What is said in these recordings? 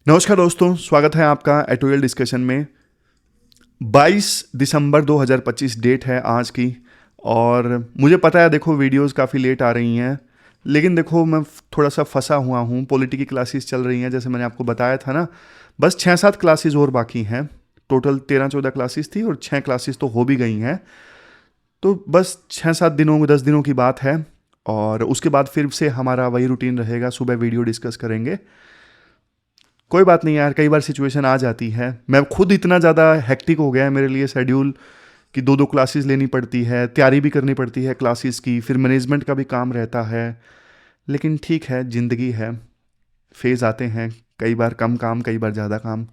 नमस्कार दोस्तों, स्वागत है आपका एटोरियल डिस्कशन में। 22 दिसंबर 2025 डेट है आज की। और मुझे पता है, देखो वीडियोस काफ़ी लेट आ रही हैं, लेकिन देखो मैं थोड़ा सा फंसा हुआ हूँ। पॉलिटी की क्लासेस चल रही हैं, जैसे मैंने आपको बताया था ना। बस 6-7 क्लासेस और बाकी हैं। टोटल 13-14 क्लासेस थी और 6 क्लासेस तो हो भी गई हैं। तो बस 6-7 दिनों 10 दिनों की बात है। और उसके बाद फिर से हमारा वही रूटीन रहेगा, सुबह वीडियो डिस्कस करेंगे। कोई बात नहीं यार, कई बार सिचुएशन आ जाती है। मैं खुद इतना ज़्यादा हेक्टिक हो गया है मेरे लिए शेड्यूल कि दो दो क्लासेस लेनी पड़ती है, तैयारी भी करनी पड़ती है क्लासेस की, फिर मैनेजमेंट का भी काम रहता है। लेकिन ठीक है, ज़िंदगी है, फेज़ आते हैं, कई बार कम काम, कई बार ज़्यादा काम।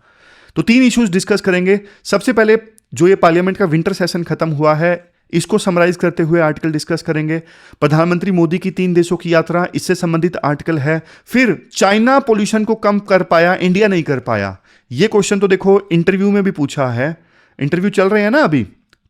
तो 3 इश्यूज डिस्कस करेंगे। सबसे पहले जो ये पार्लियामेंट का विंटर सेशन खत्म हुआ है, इसको समराइज करते हुए आर्टिकल डिस्कस करेंगे। प्रधानमंत्री मोदी की 3 देशों की यात्रा, इससे संबंधित आर्टिकल है। फिर चाइना पोल्यूशन को कम कर पाया, इंडिया नहीं कर पाया। ये क्वेश्चन तो देखो इंटरव्यू में भी पूछा है, इंटरव्यू चल रहे हैं ना अभी।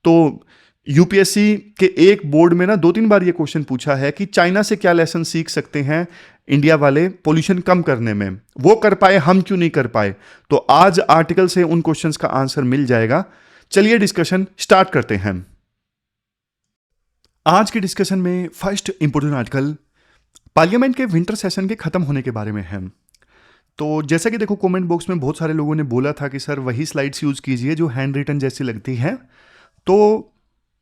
तो यूपीएससी के एक बोर्ड में ना 2-3 बार ये क्वेश्चन पूछा है कि चाइना से क्या लेसन सीख सकते हैं इंडिया वाले पोल्यूशन कम करने में। वो कर पाए, हम क्यों नहीं कर पाए। तो आज आर्टिकल से उन क्वेश्चंस का आंसर मिल जाएगा। चलिए डिस्कशन स्टार्ट करते हैं। आज के डिस्कशन में फर्स्ट इंपोर्टेंट आर्टिकल पार्लियामेंट के विंटर सेशन के खत्म होने के बारे में है। तो जैसा कि देखो कमेंट बॉक्स में बहुत सारे लोगों ने बोला था कि सर वही स्लाइड्स यूज़ कीजिए जो हैंड रिटन जैसी लगती हैं। तो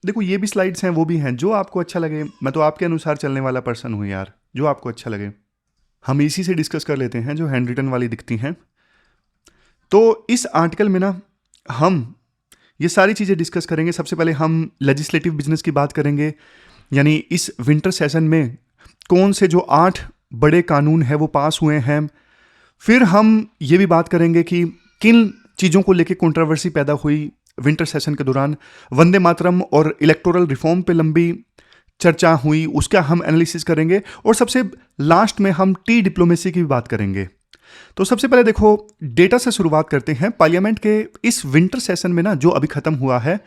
देखो ये भी स्लाइड्स हैं, वो भी हैं, जो आपको अच्छा लगे। मैं तो आपके अनुसार चलने वाला पर्सन हूँ यार, जो आपको अच्छा लगे। हम इसी से डिस्कस कर लेते हैं जो हैंड रिटन वाली दिखती हैं। तो इस आर्टिकल में ना हम ये सारी चीज़ें डिस्कस करेंगे। सबसे पहले हम लेजिस्लेटिव बिजनेस की बात करेंगे, यानी इस विंटर सेशन में कौन से जो 8 बड़े कानून हैं वो पास हुए हैं। फिर हम ये भी बात करेंगे कि किन चीज़ों को लेकर कंट्रोवर्सी पैदा हुई विंटर सेशन के दौरान। वंदे मातरम और इलेक्टोरल रिफॉर्म पे लंबी चर्चा हुई, उसका हम एनालिसिस करेंगे। और सबसे लास्ट में हम टी डिप्लोमेसी की भी बात करेंगे। तो सबसे पहले देखो डेटा से शुरुआत करते हैं। पार्लियामेंट के इस विंटर सेशन में ना जो अभी खत्म हुआ है,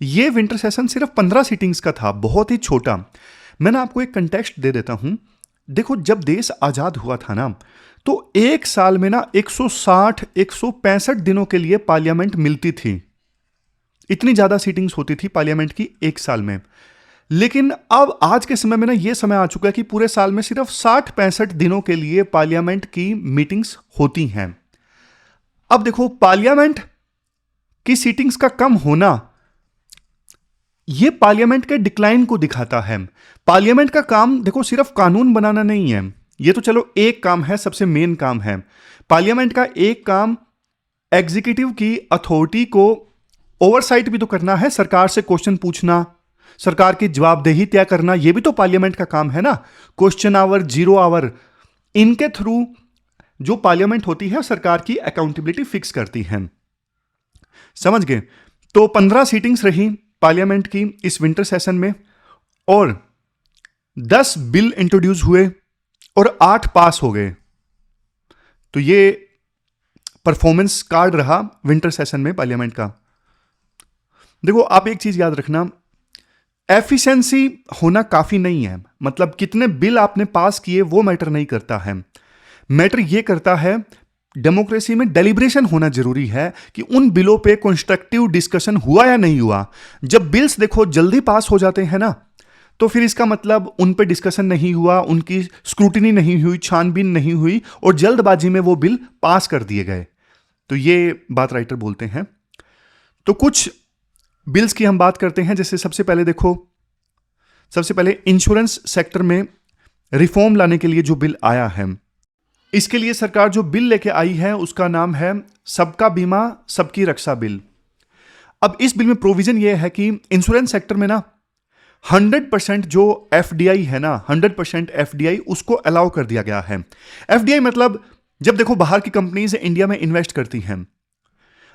ये विंटर सेशन सिर्फ 15 सीटिंग्स का था, बहुत ही छोटा। मैं ना आपको एक कंटेक्स्ट दे देता हूं। देखो जब देश आजाद हुआ था ना, तो एक साल में ना 160-165 दिनों के लिए पार्लियामेंट मिलती थी। इतनी ज्यादा सीटिंग्स होती थी पार्लियामेंट की एक साल में। लेकिन अब आज के समय में ना ये समय आ चुका है कि पूरे साल में सिर्फ 60-65 दिनों के लिए पार्लियामेंट की मीटिंग्स होती हैं। अब देखो पार्लियामेंट की सीटिंग्स का कम होना, ये पार्लियामेंट के डिक्लाइन को दिखाता है। पार्लियामेंट का काम देखो सिर्फ कानून बनाना नहीं है, ये तो चलो एक काम है, सबसे मेन काम है। पार्लियामेंट का एक काम एग्जीक्यूटिव की अथॉरिटी को ओवरसाइट भी तो करना है, सरकार से क्वेश्चन पूछना, सरकार की जवाबदेही तय करना, यह भी तो पार्लियामेंट का काम है ना। क्वेश्चन आवर, जीरो आवर, इनके थ्रू जो पार्लियामेंट होती है सरकार की अकाउंटेबिलिटी फिक्स करती है। समझ गए। तो 15 सीटिंग्स रही पार्लियामेंट की इस विंटर सेशन में, और 10 बिल इंट्रोड्यूस हुए और 8 पास हो गए। तो ये परफॉर्मेंस कार्ड रहा विंटर सेशन में पार्लियामेंट का। देखो आप एक चीज याद रखना, एफिशिएंसी होना काफी नहीं है। मतलब कितने बिल आपने पास किए वो मैटर नहीं करता है। मैटर ये करता है, डेमोक्रेसी में डेलिब्रेशन होना जरूरी है कि उन बिलों पे कंस्ट्रक्टिव डिस्कशन हुआ या नहीं हुआ। जब बिल्स देखो जल्दी पास हो जाते हैं ना, तो फिर इसका मतलब उन पे डिस्कशन नहीं हुआ, उनकी स्क्रूटिनी नहीं हुई, छानबीन नहीं हुई, और जल्दबाजी में वो बिल पास कर दिए गए। तो ये बात राइटर बोलते हैं। तो कुछ बिल्स की हम बात करते हैं। जैसे सबसे पहले देखो, सबसे पहले इंश्योरेंस सेक्टर में रिफॉर्म लाने के लिए जो बिल आया है, इसके लिए सरकार जो बिल लेके आई है उसका नाम है सबका बीमा सबकी रक्षा बिल। अब इस बिल में प्रोविजन यह है कि इंश्योरेंस सेक्टर में ना 100% जो एफडीआई है ना, 100% एफडीआई उसको अलाउ कर दिया गया है। एफडीआई मतलब जब देखो बाहर की कंपनीज इंडिया में इन्वेस्ट करती हैं,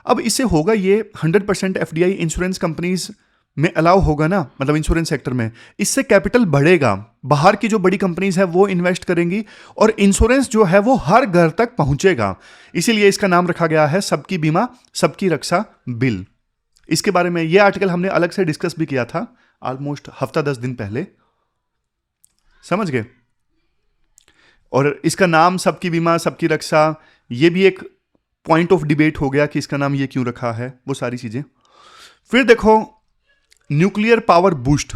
अब इससे होगा ये 100% एफडीआई इंश्योरेंस कंपनीज में अलाउ होगा ना, मतलब इंश्योरेंस सेक्टर में, इससे कैपिटल बढ़ेगा। बाहर की जो बड़ी कंपनीज है वो इन्वेस्ट करेंगी और इंश्योरेंस जो है वो हर घर तक पहुंचेगा। इसीलिए इसका नाम रखा गया है सबकी बीमा सबकी रक्षा बिल। इसके बारे में ये आर्टिकल हमने अलग से डिस्कस भी किया था, ऑलमोस्ट हफ्ता 10 दिन पहले। समझ गए। और इसका नाम सबकी बीमा सबकी रक्षा, ये भी एक पॉइंट ऑफ डिबेट हो गया कि इसका नाम ये क्यों रखा है, वो सारी चीज़ें। फिर देखो nuclear power boost.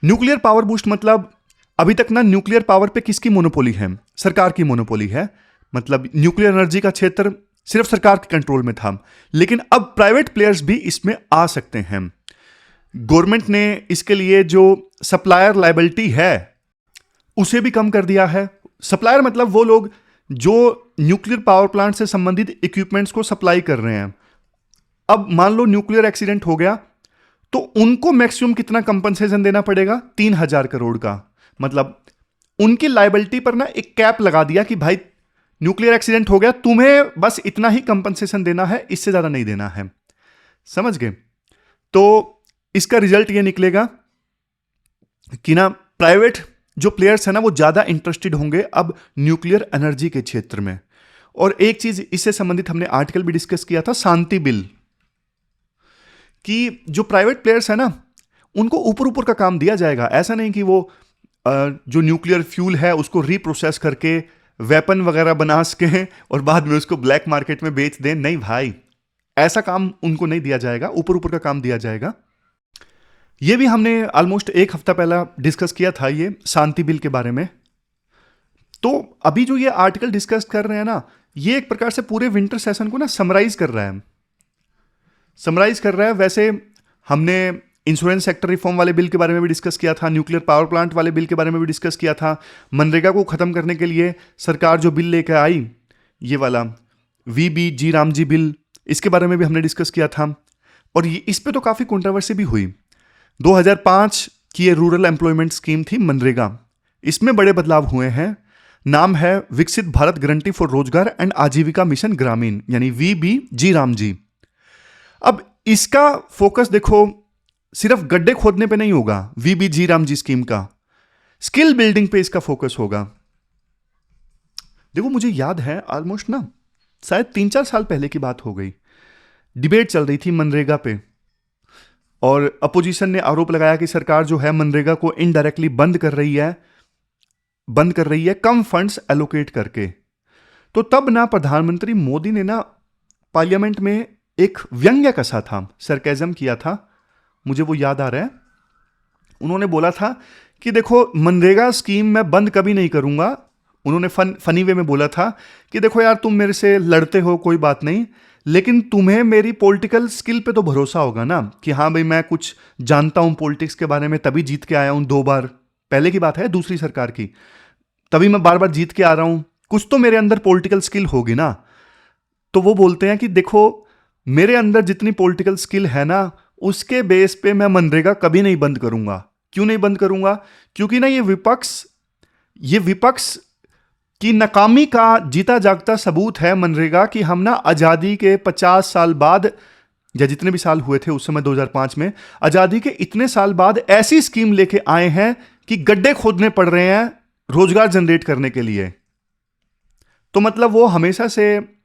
Nuclear power boost मतलब अभी तक ना न्यूक्लियर पावर पे किसकी मोनोपोली है? सरकार की मोनोपोली है। मतलब न्यूक्लियर एनर्जी का क्षेत्र सिर्फ सरकार के कंट्रोल में था, लेकिन अब प्राइवेट प्लेयर्स भी इसमें आ सकते हैं। गवर्नमेंट ने इसके लिए जो सप्लायर लायबिलिटी है उसे भी कम कर दिया है। सप्लायर मतलब वो लोग जो न्यूक्लियर पावर प्लांट से संबंधित इक्विपमेंट्स को सप्लाई कर रहे हैं। अब मान लो न्यूक्लियर एक्सीडेंट हो गया तो उनको मैक्सिमम कितना कंपनसेशन देना पड़ेगा? 3,000 करोड़ का। मतलब उनकी लायबिलिटी पर ना एक कैप लगा दिया कि भाई न्यूक्लियर एक्सीडेंट हो गया, तुम्हें बस इतना ही कंपनसेशन देना है, इससे ज्यादा नहीं देना है। समझ गए? तो इसका रिजल्ट ये निकलेगा कि ना प्राइवेट जो प्लेयर्स है ना वो ज्यादा इंटरेस्टेड होंगे अब न्यूक्लियर एनर्जी के क्षेत्र में। और एक चीज इससे संबंधित हमने आर्टिकल भी डिस्कस किया था, शांति बिल, कि जो प्राइवेट प्लेयर्स है ना उनको ऊपर ऊपर का काम दिया जाएगा। ऐसा नहीं कि वो जो न्यूक्लियर फ्यूल है उसको रीप्रोसेस करके वेपन वगैरह बना सके और बाद में उसको ब्लैक मार्केट में बेच दें। नहीं भाई, ऐसा काम उनको नहीं दिया जाएगा, ऊपर ऊपर का काम दिया जाएगा। ये भी हमने ऑलमोस्ट एक हफ्ता पहला डिस्कस किया था, ये शांति बिल के बारे में। तो अभी जो ये आर्टिकल डिस्कस कर रहे हैं ना, ये एक प्रकार से पूरे विंटर सेशन को ना समराइज कर रहा है। वैसे हमने इंश्योरेंस सेक्टर रिफॉर्म वाले बिल के बारे में भी डिस्कस किया था, न्यूक्लियर पावर प्लांट वाले बिल के बारे में भी डिस्कस किया था, मनरेगा को खत्म करने के लिए सरकार जो बिल लेकर आई, ये वाला VBG रामजी बिल, इसके बारे में भी हमने डिस्कस किया था। और ये इस पे तो काफी कंट्रोवर्सी भी हुई। 2005 की ये रूरल एम्प्लॉयमेंट स्कीम थी मनरेगा, इसमें बड़े बदलाव हुए हैं। नाम है विकसित भारत गारंटी फॉर रोजगार एंड आजीविका मिशन ग्रामीण, यानी VBG रामजी। अब इसका फोकस देखो सिर्फ गड्ढे खोदने पे नहीं होगा। VBG रामजी स्कीम का स्किल बिल्डिंग पे इसका फोकस होगा। देखो मुझे याद है ऑलमोस्ट ना शायद 3-4 साल पहले की बात हो गई, डिबेट चल रही थी मनरेगा पे, और अपोजिशन ने आरोप लगाया कि सरकार जो है मनरेगा को इनडायरेक्टली बंद कर रही है कम फंड्स एलोकेट करके। तो तब ना प्रधानमंत्री मोदी ने ना पार्लियामेंट में एक व्यंग्य कसा था, सरकेज़म किया था, मुझे वो याद आ रहा है। उन्होंने बोला था कि देखो मनरेगा स्कीम मैं बंद कभी नहीं करूंगा। उन्होंने फनी वे में बोला था कि देखो यार, तुम मेरे से लड़ते हो कोई बात नहीं, लेकिन तुम्हें मेरी पॉलिटिकल स्किल पे तो भरोसा होगा ना कि हाँ भाई मैं कुछ जानता हूं पॉलिटिक्स के बारे में, तभी जीत के आया हूं 2 बार। पहले की बात है, दूसरी सरकार की, तभी मैं बार बार जीत के आ रहा हूं, कुछ तो मेरे अंदर पॉलिटिकल स्किल होगी ना। तो वो बोलते हैं कि देखो मेरे अंदर जितनी पॉलिटिकल स्किल है ना, उसके बेस पे मैं मनरेगा कभी नहीं बंद करूंगा। क्यों नहीं बंद करूंगा? क्योंकि ना ये विपक्ष की नाकामी का जीता जागता सबूत है मनरेगा कि हम ना आज़ादी के 50 साल बाद, या जितने भी साल हुए थे उस समय 2005 में, आज़ादी के इतने साल बाद ऐसी स्कीम लेके आए हैं कि गड्ढे खोदने पड़ रहे हैं रोजगार जनरेट करने के लिए। तो मतलब वो हमेशा से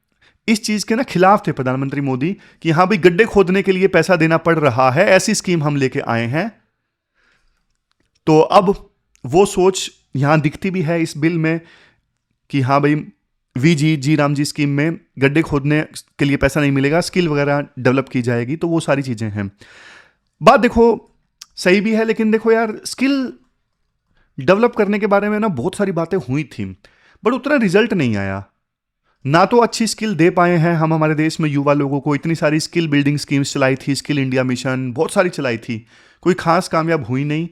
इस चीज के ना खिलाफ थे प्रधानमंत्री मोदी कि हाँ भाई गड्ढे खोदने के लिए पैसा देना पड़ रहा है, ऐसी स्कीम हम लेके आए हैं। तो अब वो सोच यहां दिखती भी है इस बिल में कि हाँ भाई VBG रामजी स्कीम में गड्ढे खोदने के लिए पैसा नहीं मिलेगा, स्किल वगैरह डेवलप की जाएगी। तो वो सारी चीजें हैं। बात देखो सही भी है, लेकिन देखो यार स्किल डेवलप करने के बारे में ना बहुत सारी बातें हुई थी, बट उतना रिजल्ट नहीं आया। ना तो अच्छी स्किल दे पाए हैं हम हमारे देश में युवा लोगों को। इतनी सारी स्किल बिल्डिंग स्कीम्स चलाई थी, स्किल इंडिया मिशन बहुत सारी चलाई थी, कोई खास कामयाब हुई नहीं।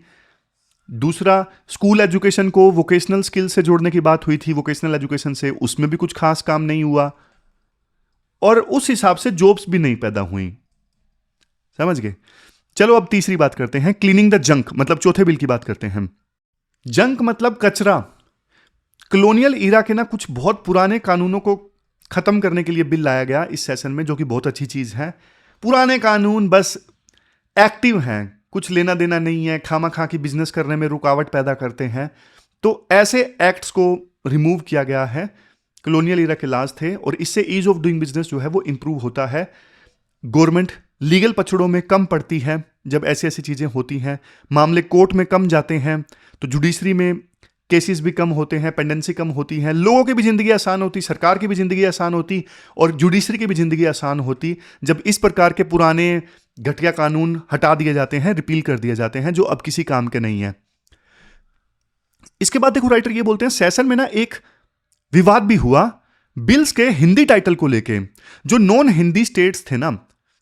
दूसरा, स्कूल एजुकेशन को वोकेशनल स्किल से जोड़ने की बात हुई थी, वोकेशनल एजुकेशन से, उसमें भी कुछ खास काम नहीं हुआ, और उस हिसाब से जॉब्स भी नहीं पैदा हुई। समझ गए? चलो अब तीसरी बात करते हैं, क्लीनिंग द जंक, मतलब चौथे बिल की बात करते हैं। जंक मतलब कचरा। कॉलोनियल ईरा के ना कुछ बहुत पुराने कानूनों को खत्म करने के लिए बिल लाया गया इस सेशन में, जो कि बहुत अच्छी चीज है। पुराने कानून बस एक्टिव हैं, कुछ लेना देना नहीं है, खामा खा की बिजनेस करने में रुकावट पैदा करते हैं। तो ऐसे एक्ट्स को रिमूव किया गया है। कॉलोनियल ईरा के लाज थे, और इससे ईज ऑफ डूइंग बिजनेस जो है वो इंप्रूव होता है। गवर्नमेंट लीगल पछड़ों में कम पड़ती है जब ऐसी ऐसी चीजें होती हैं। मामले कोर्ट में कम जाते हैं, तो जुडिशरी में केसेस भी कम होते हैं, पेंडेंसी कम होती है, लोगों की भी ज़िंदगी आसान होती, सरकार की भी ज़िंदगी आसान होती और जुडिशरी की भी ज़िंदगी आसान होती जब इस प्रकार के पुराने घटिया कानून हटा दिए जाते हैं, रिपील कर दिए जाते हैं, जो अब किसी काम के नहीं है। इसके बाद देखो राइटर ये बोलते हैं सेशन में ना एक विवाद भी हुआ बिल्स के हिंदी टाइटल को लेके। जो नॉन हिंदी स्टेट्स थे ना,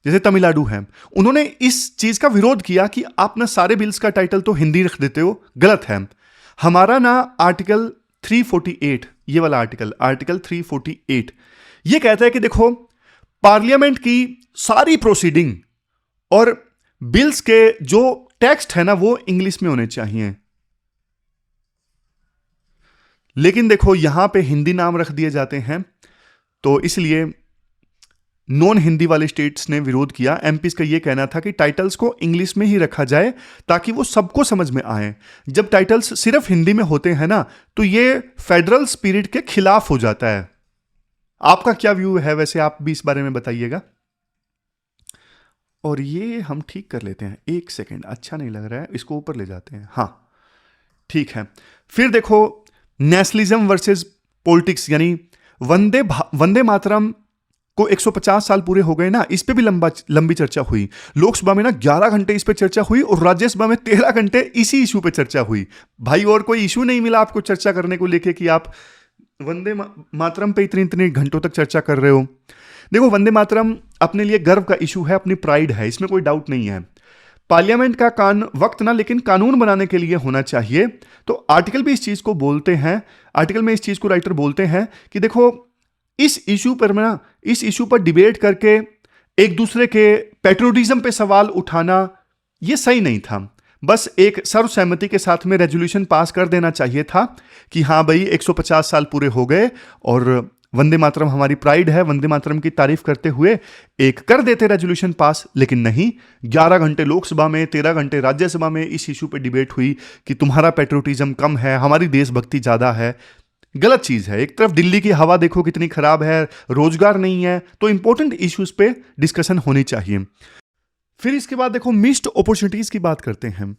जैसे तमिलनाडु है, उन्होंने इस चीज का विरोध किया कि आप ना सारे बिल्स का टाइटल तो हिंदी रख देते हो, गलत है। हमारा ना आर्टिकल 348, ये वाला आर्टिकल 348 ये कहता है कि देखो पार्लियामेंट की सारी प्रोसीडिंग और बिल्स के जो टेक्स्ट है ना वो इंग्लिश में होने चाहिए, लेकिन देखो यहां पे हिंदी नाम रख दिए जाते हैं, तो इसलिए नॉन हिंदी वाले स्टेट्स ने विरोध किया। एमपीज का ये कहना था कि टाइटल्स को इंग्लिश में ही रखा जाए ताकि वो सबको समझ में आए। जब टाइटल्स सिर्फ हिंदी में होते हैं ना तो ये फेडरल स्पिरिट के खिलाफ हो जाता है। आपका क्या व्यू है वैसे, आप भी इस बारे में बताइएगा। और ये हम ठीक कर लेते हैं, एक सेकेंड, अच्छा नहीं लग रहा है, इसको ऊपर ले जाते हैं। हाँ ठीक है। फिर देखो नेशनलिज्म वर्सेस पॉलिटिक्स, यानी वंदे मातरम को 150 साल पूरे हो गए ना, इस पे भी लंबी चर्चा हुई। लोकसभा में ना 11 घंटे इस पे चर्चा हुई और राज्यसभा में 13 घंटे इसी इशू पे चर्चा हुई। भाई और कोई इशू नहीं मिला आपको चर्चा करने को लेके कि आप वंदे मातरम पे इतने घंटों तक चर्चा कर रहे हो। देखो वंदे मातरम अपने लिए गर्व का इशू है, अपनी प्राइड है, इसमें कोई डाउट नहीं है। पार्लियामेंट का वक्त ना लेकिन कानून बनाने के लिए होना चाहिए। तो आर्टिकल भी इस चीज को बोलते हैं, आर्टिकल में इस चीज को राइटर बोलते हैं कि देखो इस इशू पर डिबेट करके एक दूसरे के पेट्रोटिज्म पे सवाल उठाना ये सही नहीं था। बस एक सर्वसहमति के साथ में रेजोल्यूशन पास कर देना चाहिए था कि हाँ भाई 150 साल पूरे हो गए और वंदे मातरम हमारी प्राइड है, वंदे मातरम की तारीफ करते हुए एक कर देते रेजोल्यूशन पास। लेकिन नहीं, 11 घंटे लोकसभा में, 13 घंटे राज्यसभा में इस इशू पे डिबेट हुई कि तुम्हारा पेट्रोटिज्म कम है, हमारी देशभक्ति ज़्यादा है। गलत चीज़ है। एक तरफ दिल्ली की हवा देखो कितनी खराब है, रोजगार नहीं है, तो इंपॉर्टेंट इश्यूज पे डिस्कशन होनी चाहिए। फिर इसके बाद देखो मिस्ड अपॉर्चुनिटीज़ की बात करते हैं।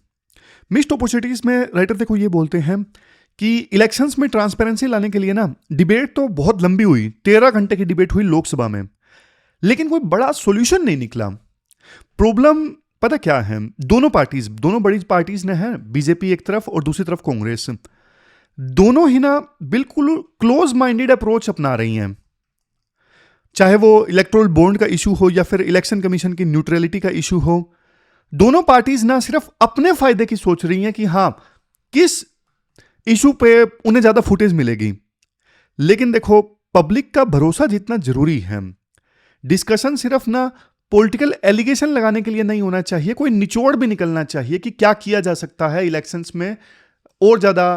मिस्ड अपॉर्चुनिटीज़ में राइटर देखो ये बोलते हैं कि इलेक्शंस में ट्रांसपेरेंसी लाने के लिए ना डिबेट तो बहुत लंबी हुई, 13 घंटे की डिबेट हुई लोकसभा में, लेकिन कोई बड़ा सॉल्यूशन नहीं निकला। प्रॉब्लम पता क्या है, दोनों बड़ी पार्टीज ने है, बीजेपी एक तरफ और दूसरी तरफ कांग्रेस, दोनों ही ना बिल्कुल क्लोज माइंडेड अप्रोच अपना रही हैं। चाहे वो इलेक्टोरल बॉन्ड का इशू हो या फिर इलेक्शन कमीशन की न्यूट्रलिटी का इशू हो, दोनों पार्टीज ना सिर्फ अपने फायदे की सोच रही हैं कि हाँ किस इशू पे उन्हें ज्यादा फुटेज मिलेगी। लेकिन देखो पब्लिक का भरोसा जितना जरूरी है, डिस्कशन सिर्फ ना पॉलिटिकल एलिगेशन लगाने के लिए नहीं होना चाहिए, कोई निचोड़ भी निकलना चाहिए कि क्या किया जा सकता है इलेक्शंस में और ज्यादा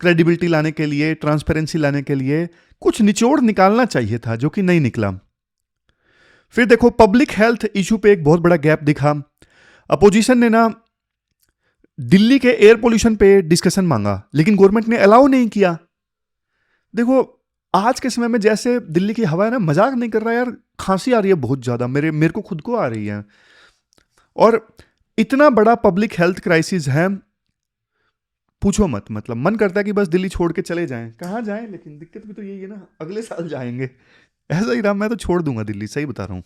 क्रेडिबिलिटी लाने के लिए, ट्रांसपेरेंसी लाने के लिए कुछ निचोड़ निकालना चाहिए था, जो कि नहीं निकला। फिर देखो पब्लिक हेल्थ इशू पे एक बहुत बड़ा गैप दिखा। अपोजिशन ने ना दिल्ली के एयर पोल्यूशन पे डिस्कशन मांगा, लेकिन गवर्नमेंट ने अलाउ नहीं किया। देखो आज के समय में जैसे दिल्ली की हवा है ना, मजाक नहीं कर रहा यार, खांसी आ रही है बहुत ज्यादा, मेरे को खुद को आ रही है। और इतना बड़ा पब्लिक हेल्थ क्राइसिस है, पूछो मत, मतलब मन करता है कि बस दिल्ली छोड़ के चले जाएं। कहाँ जाएं, लेकिन दिक्कत भी तो यही है ना, अगले साल जाएंगे। ऐसा ही रहा, मैं तो छोड़ दूंगा दिल्ली, सही बता रहा हूँ।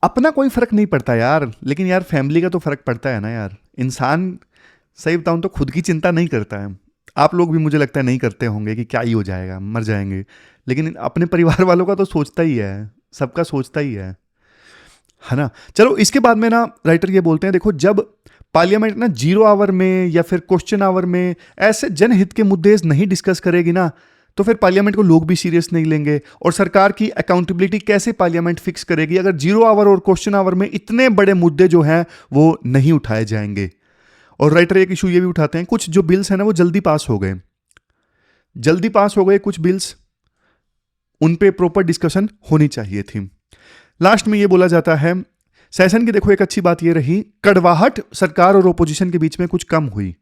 अपना कोई फर्क नहीं पड़ता यार, लेकिन यार फैमिली का तो फर्क पड़ता है ना यार। इंसान सही बताऊं तो खुद की चिंता नहीं करता है। आप लोग भी मुझे लगता है नहीं करते होंगे कि क्या ही हो जाएगा, मर जाएंगे, लेकिन अपने परिवार वालों का तो सोचता ही है, सबका सोचता ही है ना। चलो इसके बाद में ना राइटर ये बोलते हैं, देखो जब पार्लियामेंट ना 0 आवर में या फिर क्वेश्चन आवर में ऐसे जनहित के मुद्दे नहीं डिस्कस करेगी ना, तो फिर पार्लियामेंट को लोग भी सीरियस नहीं लेंगे। और सरकार की अकाउंटेबिलिटी कैसे पार्लियामेंट फिक्स करेगी अगर 0 आवर और क्वेश्चन आवर में इतने बड़े मुद्दे जो हैं वो नहीं उठाए जाएंगे। और राइटर एक इशू ये भी उठाते हैं, कुछ जो बिल्स हैं ना वो जल्दी पास हो गए कुछ बिल्स, उन पे प्रॉपर डिस्कशन होनी चाहिए थी। लास्ट में ये बोला जाता है, सेशन की देखो एक अच्छी बात ये रही, कड़वाहट सरकार और ओपोजिशन के बीच में कुछ कम हुई।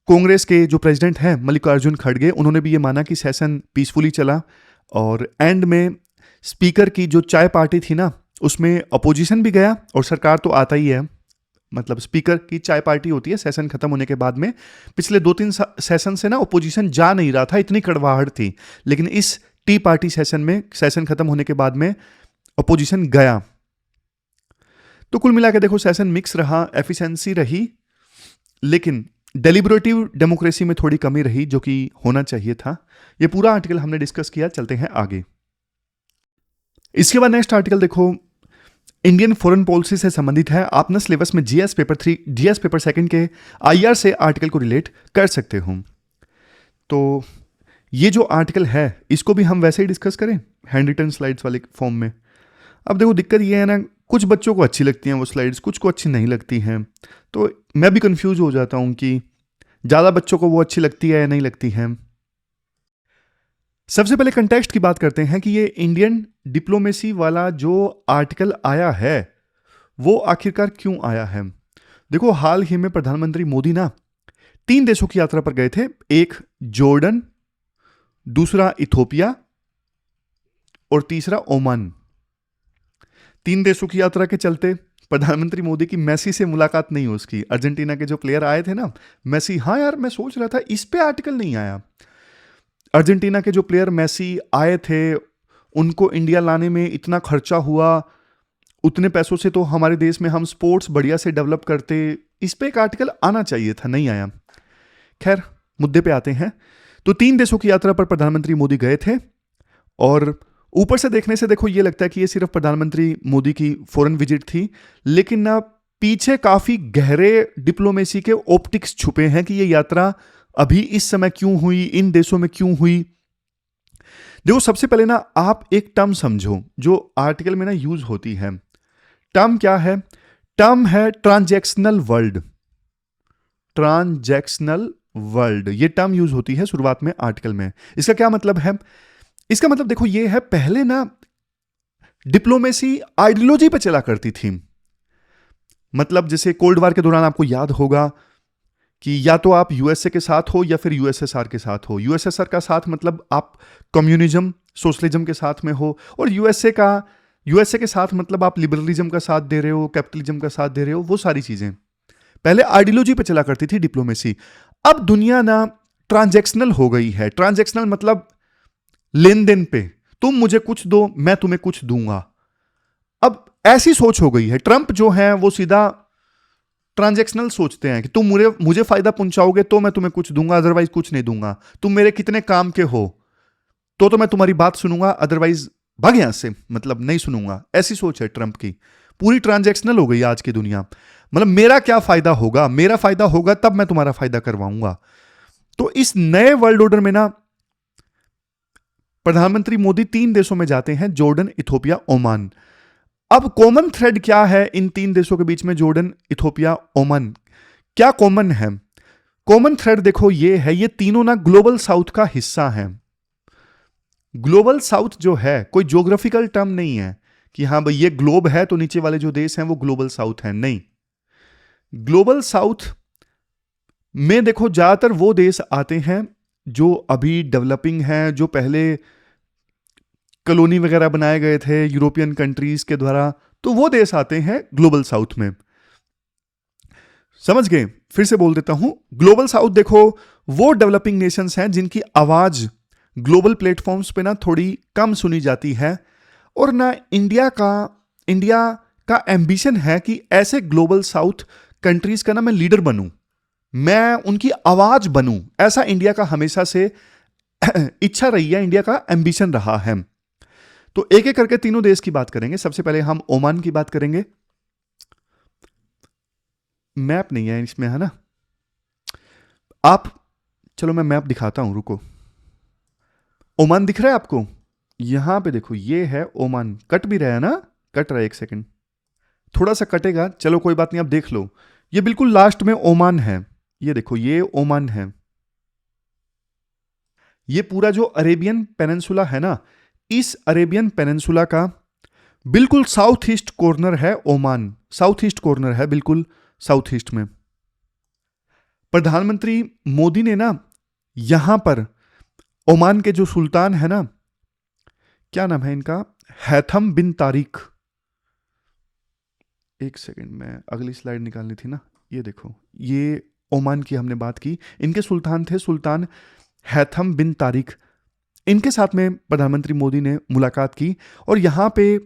कांग्रेस के जो प्रेसिडेंट हैं मल्लिकार्जुन खड़गे, उन्होंने भी ये माना कि सेशन पीसफुली चला। और एंड में स्पीकर की जो चाय पार्टी थी ना, उसमें अपोजिशन भी गया और सरकार तो आता ही है, मतलब स्पीकर की चाय पार्टी होती है सेशन खत्म होने के बाद में। पिछले 2-3 सेशन से ना ओपोजिशन जा नहीं रहा था, इतनी कड़वाहट थी, लेकिन इस टी पार्टी सेशन में सेशन खत्म होने के बाद में ओपोजिशन गया। तो कुल मिला के देखो सेशन मिक्स रहा, एफिशिएंसी रही, लेकिन डेलिबरेटिव डेमोक्रेसी में थोड़ी कमी रही जो कि होना चाहिए था। ये पूरा आर्टिकल हमने डिस्कस किया, चलते हैं आगे। इसके बाद नेक्स्ट आर्टिकल देखो, इंडियन फॉरेन पॉलिसी से संबंधित है। आप ना सिलेबस में जीएस पेपर 3, जीएस पेपर 2 के आईआर से आर्टिकल को रिलेट कर सकते हो। तो ये जो आर्टिकल है इसको भी हम वैसे ही डिस्कस करें हैंड रिटन स्लाइड्स वाले फॉर्म में। अब देखो दिक्कत ये है ना, कुछ बच्चों को अच्छी लगती हैं वो स्लाइड्स, कुछ को अच्छी नहीं लगती हैं, तो मैं भी कंफ्यूज हो जाता हूँ कि ज़्यादा बच्चों को वो अच्छी लगती है या नहीं लगती हैं। सबसे पहले कंटेक्स्ट की बात करते हैं कि ये इंडियन डिप्लोमेसी वाला जो आर्टिकल आया है वो आखिरकार क्यों आया है। देखो हाल ही में प्रधानमंत्री मोदी ना 3 देशों की यात्रा पर गए थे, एक जॉर्डन, दूसरा इथोपिया और तीसरा ओमान। 3 देशों की यात्रा के चलते प्रधानमंत्री मोदी की मेसी से मुलाकात नहीं हो उसकी। अर्जेंटीना के जो प्लेयर आए थे ना मेसी, हाँ यार मैं सोच रहा था इस पे आर्टिकल नहीं आया। अर्जेंटीना के जो प्लेयर मेसी आए थे उनको इंडिया लाने में इतना खर्चा हुआ, उतने पैसों से तो हमारे देश में हम स्पोर्ट्स बढ़िया से डेवलप करते, इस पे एक आर्टिकल आना चाहिए था, नहीं आया। खैर मुद्दे पे आते हैं। तो 3 देशों की यात्रा पर प्रधानमंत्री मोदी गए थे और ऊपर से देखने से देखो ये लगता है कि ये सिर्फ प्रधानमंत्री मोदी की फॉरेन विजिट थी, लेकिन ना पीछे काफी गहरे डिप्लोमेसी के ऑप्टिक्स छुपे हैं कि ये यात्रा अभी इस समय क्यों हुई, इन देशों में क्यों हुई। देखो सबसे पहले ना आप एक टर्म समझो जो आर्टिकल में ना यूज होती है। टर्म क्या है? टर्म है ट्रांजैक्शनल वर्ल्ड। ट्रांजैक्शनल वर्ल्ड ये टर्म यूज होती है शुरुआत में आर्टिकल में। इसका क्या मतलब है? इसका मतलब देखो ये है, पहले ना डिप्लोमेसी आइडियोलॉजी पे चला करती थी। मतलब जैसे कोल्ड वॉर के दौरान आपको याद होगा कि या तो आप यूएसए के साथ हो या फिर यूएसएसआर के साथ हो। यूएसएसआर का साथ मतलब आप कम्युनिज्म सोशलिज्म के साथ में हो, और यूएसए के साथ मतलब आप लिबरलिज्म का साथ दे रहे हो, कैपिटलिज्म का साथ दे रहे हो, वो सारी चीजें पहले आइडियोलॉजी पे चला करती थी डिप्लोमेसी। अब दुनिया ना ट्रांजैक्शनल हो गई है। ट्रांजैक्शनल मतलब लेन देन पे, तुम मुझे कुछ दो मैं तुम्हें कुछ दूंगा। अब ऐसी सोच हो गई है। ट्रंप जो है वो सीधा ट्रांजैक्शनल सोचते हैं कि तुम मुझे फायदा पहुंचाओगे तो मैं तुम्हें कुछ दूंगा, अदरवाइज कुछ नहीं दूंगा। तुम मेरे कितने काम के हो तो मैं तुम्हारी बात सुनूंगा, अदरवाइज भाग यहां से, मतलब नहीं सुनूंगा। ऐसी सोच है ट्रंप की। पूरी ट्रांजैक्शनल हो गई आज की दुनिया। मतलब मेरा क्या फायदा होगा, मेरा फायदा होगा तब मैं तुम्हारा फायदा करवाऊंगा। तो इस नए वर्ल्ड ऑर्डर में ना प्रधानमंत्री मोदी 3 देशों में जाते हैं, जॉर्डन, इथोपिया, ओमान। अब कॉमन थ्रेड क्या है इन 3 देशों के बीच में? जॉर्डन, इथोपिया, ओमान, क्या कॉमन है? कॉमन थ्रेड देखो ये है, ये तीनों ना ग्लोबल साउथ का हिस्सा हैं। ग्लोबल साउथ जो है कोई ज्योग्राफिकल टर्म नहीं है कि हाँ भाई ये ग्लोब है तो नीचे वाले जो देश हैं वो ग्लोबल साउथ हैं, नहीं। ग्लोबल साउथ में देखो ज्यादातर वो देश आते हैं जो अभी डेवलपिंग हैं, जो पहले कॉलोनी वगैरह बनाए गए थे यूरोपियन कंट्रीज के द्वारा, तो वो देश आते हैं ग्लोबल साउथ में। समझ गए? फिर से बोल देता हूं, ग्लोबल साउथ देखो वो डेवलपिंग नेशंस हैं जिनकी आवाज ग्लोबल प्लेटफॉर्म्स पे ना थोड़ी कम सुनी जाती है, और ना इंडिया का एम्बिशन है कि ऐसे ग्लोबल साउथ कंट्रीज का ना मैं लीडर बनूं, मैं उनकी आवाज बनूं। ऐसा इंडिया का हमेशा से इच्छा रही है, इंडिया का एम्बिशन रहा है। तो एक एक करके तीनों देश की बात करेंगे। सबसे पहले हम ओमान की बात करेंगे। मैप नहीं है इसमें, है ना? चलो मैं मैप दिखाता हूं, रुको। ओमान दिख रहा है आपको? यहां पे देखो ये है ओमान। कट भी रहा है ना? कट रहा है, एक सेकंड, थोड़ा सा कटेगा, चलो कोई बात नहीं, आप देख लो। ये बिल्कुल लास्ट में ओमान है। ये देखो ये ओमान है। ये पूरा जो अरेबियन पेनिनसुला है ना, इस अरेबियन पेनिनसुला का बिल्कुल साउथ ईस्ट कॉर्नर है ओमान। साउथ ईस्ट कॉर्नर है, बिल्कुल साउथ ईस्ट में। प्रधानमंत्री मोदी ने ना यहां पर ओमान के जो सुल्तान है ना, क्या नाम है इनका, हैथम बिन तारिक, एक सेकंड में अगली स्लाइड निकालनी थी ना, ये देखो, ये ओमान की हमने बात की। इनके सुल्तान थे सुल्तान हैथम बिन तारिक। इनके साथ में प्रधानमंत्री मोदी ने मुलाकात की और यहाँ पे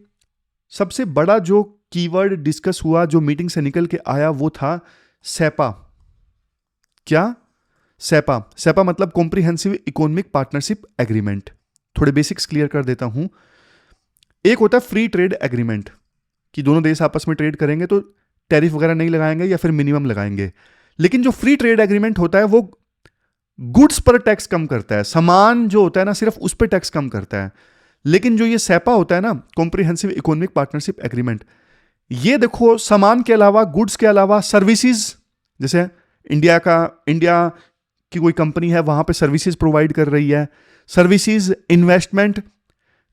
सबसे बड़ा जो कीवर्ड डिस्कस हुआ, जो मीटिंग से निकल के आया, वो था सेपा। क्या? सेपा। सेपा मतलब कॉम्प्रिहेंसिव इकोनॉमिक पार्टनरशिप एग्रीमेंट। थोड़े बेसिक्स क्लियर कर देता हूं। एक होता है फ्री ट्रेड एग्रीमेंट, कि दोनों देश आपस में ट्रेड करेंगे तो टैरिफ वगैरह नहीं लगाएंगे या फिर मिनिमम लगाएंगे। लेकिन जो फ्री ट्रेड एग्रीमेंट होता है वो गुड्स पर टैक्स कम करता है, सामान जो होता है ना सिर्फ उस पर टैक्स कम करता है। लेकिन जो ये सेपा होता है ना, कॉम्प्रिहेंसिव इकोनॉमिक पार्टनरशिप एग्रीमेंट, ये देखो सामान के अलावा, गुड्स के अलावा सर्विसेज, जैसे इंडिया की कोई कंपनी है वहां पे सर्विसेज प्रोवाइड कर रही है, सर्विसेज, इन्वेस्टमेंट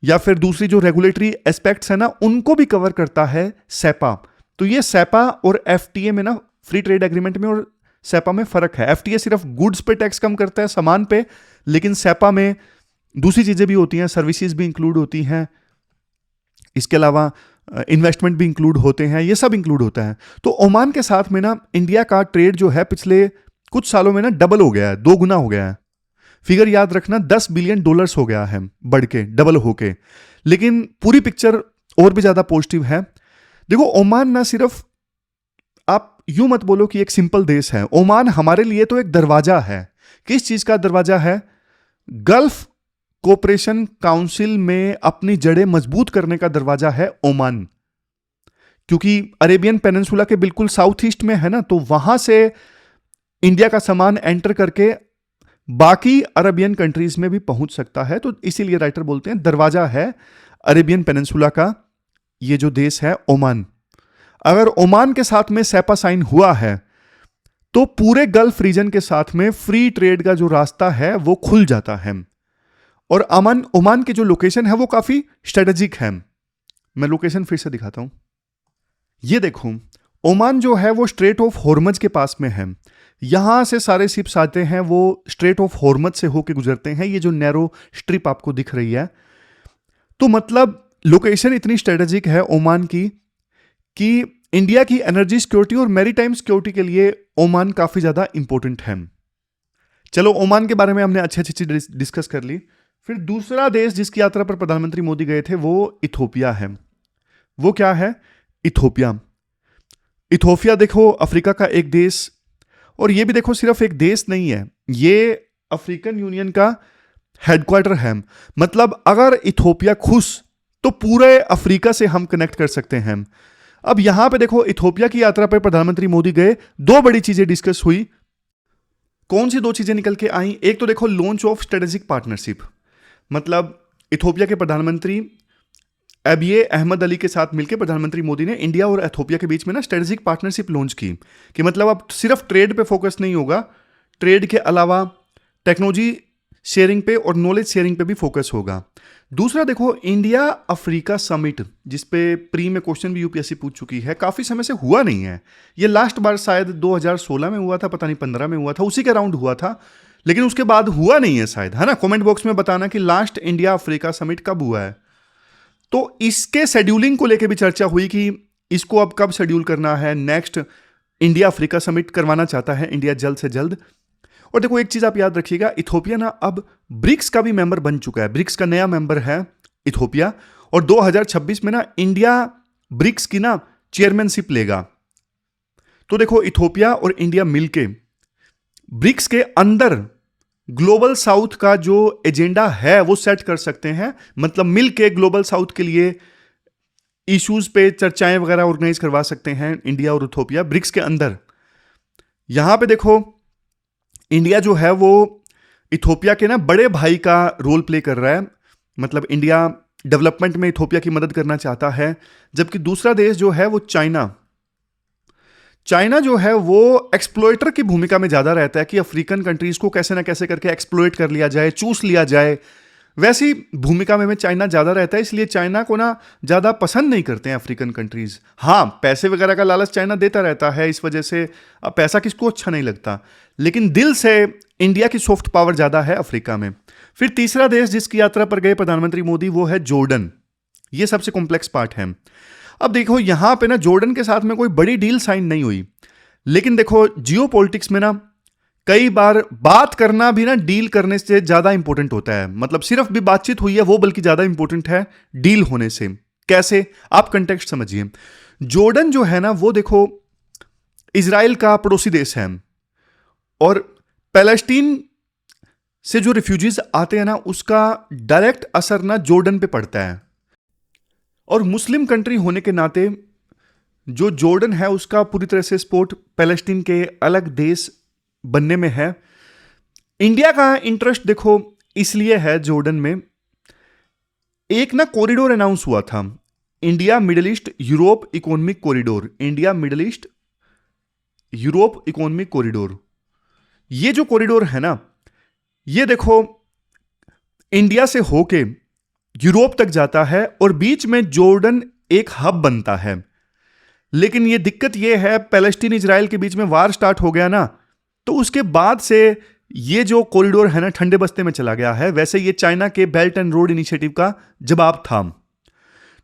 या फिर दूसरी जो रेगुलेटरी एस्पेक्ट्स है ना, उनको भी कवर करता है सेपा। तो ये सेपा और एफटीए में ना, फ्री ट्रेड एग्रीमेंट में और सेपा में फर्क है। एफटीए सिर्फ गुड्स पे टैक्स कम करता है, सामान पे, लेकिन सेपा में दूसरी चीजें भी होती हैं, सर्विसेज भी इंक्लूड होती हैं, इसके अलावा इन्वेस्टमेंट भी इंक्लूड होते हैं, ये सब इंक्लूड होता है। तो ओमान के साथ में ना इंडिया का ट्रेड जो है पिछले कुछ सालों में ना डबल हो गया है, 2 गुना हो गया है। फिगर याद रखना, $10 बिलियन हो गया है, बढ़ के, डबल होके। लेकिन पूरी पिक्चर और भी ज्यादा पॉजिटिव है। देखो ओमान ना सिर्फ, आप यूं मत बोलो कि एक सिंपल देश है। ओमान हमारे लिए तो एक दरवाजा है। किस चीज का दरवाजा है? गल्फ कोऑपरेशन काउंसिल में अपनी जड़ें मजबूत करने का दरवाजा है ओमान। क्योंकि अरेबियन पेनिनसुला के बिल्कुल साउथ ईस्ट में है ना, तो वहां से इंडिया का सामान एंटर करके बाकी अरेबियन कंट्रीज में भी पहुंच सकता है। तो इसीलिए राइटर बोलते हैं दरवाजा है अरेबियन पेनिनसुला का ये जो देश है ओमान। अगर ओमान के साथ में सेपा साइन हुआ है तो पूरे गल्फ रीजन के साथ में फ्री ट्रेड का जो रास्ता है वो खुल जाता है। और ओमान की जो लोकेशन है वो काफी स्ट्रेटेजिक है। मैं लोकेशन फिर से दिखाता हूं। ये देखो, ओमान जो है वो स्ट्रेट ऑफ हॉर्मज के पास में है। यहां से सारे शिप्स आते हैं, वो स्ट्रेट ऑफ हॉर्मज से होके गुजरते हैं। ये जो नैरो स्ट्रिप आपको दिख रही है, तो मतलब लोकेशन इतनी स्ट्रेटेजिक है ओमान की कि इंडिया की एनर्जी सिक्योरिटी और मैरीटाइम सिक्योरिटी के लिए ओमान काफी ज्यादा इंपॉर्टेंट है। चलो, ओमान के बारे में हमने अच्छी चीज डिस्कस कर ली। फिर दूसरा देश जिसकी यात्रा पर प्रधानमंत्री मोदी गए थे वो इथोपिया है। वो क्या है? इथोपिया। इथोपिया देखो अफ्रीका का एक देश, और ये भी देखो सिर्फ एक देश नहीं है, ये अफ्रीकन यूनियन का हेडक्वार्टर है। मतलब अगर इथोपिया खुश तो पूरे अफ्रीका से हम कनेक्ट कर सकते हैं। अब यहां पे देखो इथोपिया की यात्रा पर प्रधानमंत्री मोदी गए, 2 बड़ी चीजें डिस्कस हुई। कौन सी 2 चीजें निकल के आई? एक तो देखो लॉन्च ऑफ स्ट्रेटेजिक पार्टनरशिप, मतलब इथोपिया के प्रधानमंत्री अबिय अहमद अली के साथ मिलकर प्रधानमंत्री मोदी ने इंडिया और इथोपिया के बीच में ना स्ट्रेटेजिक पार्टनरशिप लॉन्च की, कि मतलब अब सिर्फ ट्रेड पे फोकस नहीं होगा, ट्रेड के अलावा टेक्नोलॉजी शेयरिंग पे और नॉलेज शेयरिंग पे भी फोकस होगा। दूसरा देखो इंडिया अफ्रीका समिट, जिसपे प्री में क्वेश्चन भी यूपीएससी पूछ चुकी है, काफी समय से हुआ नहीं है। ये लास्ट बार शायद 2016 में हुआ था, पता नहीं 15 में हुआ था, उसी के राउंड हुआ था, लेकिन उसके बाद हुआ नहीं है शायद, है ना? कमेंट बॉक्स में बताना कि लास्ट इंडिया अफ्रीका समिट कब हुआ है। तो इसके शेड्यूलिंग को लेकर भी चर्चा हुई कि इसको अब कब शेड्यूल करना है। नेक्स्ट इंडिया अफ्रीका समिट करवाना चाहता है इंडिया जल्द से जल्द। और देखो एक चीज आप याद रखिएगा, इथोपिया ना अब ब्रिक्स का भी मेंबर बन चुका है। ब्रिक्स का नया मेंबर है इथोपिया, और 2026 में ना इंडिया ब्रिक्स की ना चेयरमैनशिप लेगा। तो देखो इथोपिया और इंडिया मिलके ब्रिक्स के अंदर ग्लोबल साउथ का जो एजेंडा है वो सेट कर सकते हैं। मतलब मिलके ग्लोबल साउथ के लिए इश्यूज पे चर्चाएं वगैरह ऑर्गेनाइज करवा सकते हैं इंडिया और इथोपिया ब्रिक्स के अंदर। यहां पे देखो इंडिया जो है वो इथोपिया के ना बड़े भाई का रोल प्ले कर रहा है। मतलब इंडिया डेवलपमेंट में इथोपिया की मदद करना चाहता है। जबकि दूसरा देश जो है वो चाइना जो है वो एक्सप्लॉइटर की भूमिका में ज्यादा रहता है, कि अफ्रीकन कंट्रीज को कैसे ना कैसे करके एक्सप्लॉइट कर लिया जाए, चूस लिया जाए, वैसी भूमिका में चाइना ज्यादा रहता है। इसलिए चाइना को ना ज्यादा पसंद नहीं करते हैं अफ्रीकन कंट्रीज। हाँ, पैसे वगैरह का लालच चाइना देता रहता है, इस वजह से अब पैसा किसको अच्छा नहीं लगता, लेकिन दिल से इंडिया की सॉफ्ट पावर ज्यादा है अफ्रीका में। फिर तीसरा देश जिसकी यात्रा पर गए प्रधानमंत्री मोदी वो है जॉर्डन। ये सबसे कॉम्प्लेक्स पार्ट है। अब देखो यहां पे ना जॉर्डन के साथ में कोई बड़ी डील साइन नहीं हुई, लेकिन देखो जियो पॉलिटिक्स में ना कई बार बात करना भी ना डील करने से ज्यादा इंपॉर्टेंट होता है। मतलब सिर्फ भी बातचीत हुई है वो बल्कि ज्यादा इंपॉर्टेंट है डील होने से। कैसे, आप कंटेक्स्ट समझिए। जॉर्डन जो है ना वो देखो इजराइल का पड़ोसी देश है, और पैलेस्टीन से जो रिफ्यूजीज आते हैं ना उसका डायरेक्ट असर ना जॉर्डन पे पड़ता है। और मुस्लिम कंट्री होने के नाते जो जॉर्डन है उसका पूरी तरह से सपोर्ट पैलेस्टीन के अलग देश बनने में है। इंडिया का इंटरेस्ट देखो इसलिए है जॉर्डन में, एक ना कॉरिडोर अनाउंस हुआ था, India middle east Europe economic corridor, India middle east Europe economic corridor. ये जो कॉरिडोर है ना, ये देखो इंडिया से होके यूरोप तक जाता है और बीच में जॉर्डन एक हब बनता है। लेकिन ये दिक्कत ये है, पैलेस्टीन इजराइल के बीच में वार स्टार्ट हो गया ना, तो उसके बाद से ये जो कॉरिडोर है ना ठंडे बस्ते में चला गया है। वैसे ये चाइना के बेल्ट एंड रोड इनिशिएटिव का जवाब था।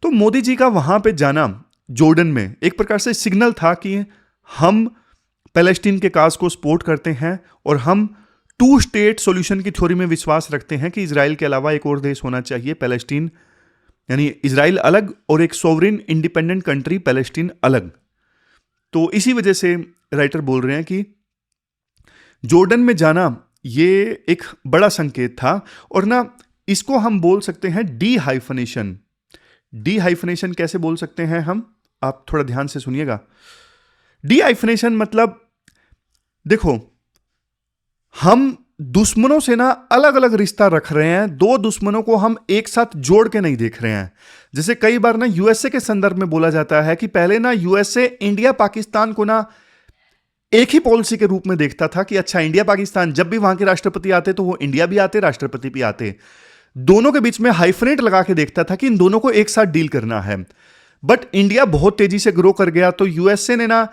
तो मोदी जी का वहां पे जाना जॉर्डन में एक प्रकार से सिग्नल था कि हम पैलेस्टीन के काज को सपोर्ट करते हैं और हम टू स्टेट सॉल्यूशन की थ्योरी में विश्वास रखते हैं कि इजराइल के अलावा एक और देश होना चाहिए, पैलेस्टीन, यानी इजराइल अलग और एक सोवरेन इंडिपेंडेंट कंट्री पैलेस्टीन अलग। तो इसी वजह से राइटर बोल रहे हैं कि जॉर्डन में जाना ये एक बड़ा संकेत था। और ना इसको हम बोल सकते हैं डी हाइफनेशन। डी हाइफनेशन कैसे बोल सकते हैं हम, आप थोड़ा ध्यान से सुनिएगा। डी हाइफनेशन मतलब देखो हम दुश्मनों से ना अलग अलग रिश्ता रख रहे हैं, दो दुश्मनों को हम एक साथ जोड़ के नहीं देख रहे हैं। जैसे कई बार ना यूएसए के संदर्भ में बोला जाता है कि पहले ना यूएसए इंडिया पाकिस्तान को ना एक ही पॉलिसी के रूप में देखता था कि अच्छा इंडिया पाकिस्तान, जब भी वहां के राष्ट्रपति आते तो वो इंडिया भी आते, राष्ट्रपति भी आते, दोनों के बीच में हाइफनेट लगा के देखता था कि इन दोनों को एक साथ डील करना है। बट इंडिया बहुत तेजी से ग्रो कर गया तो यूएसए ने ना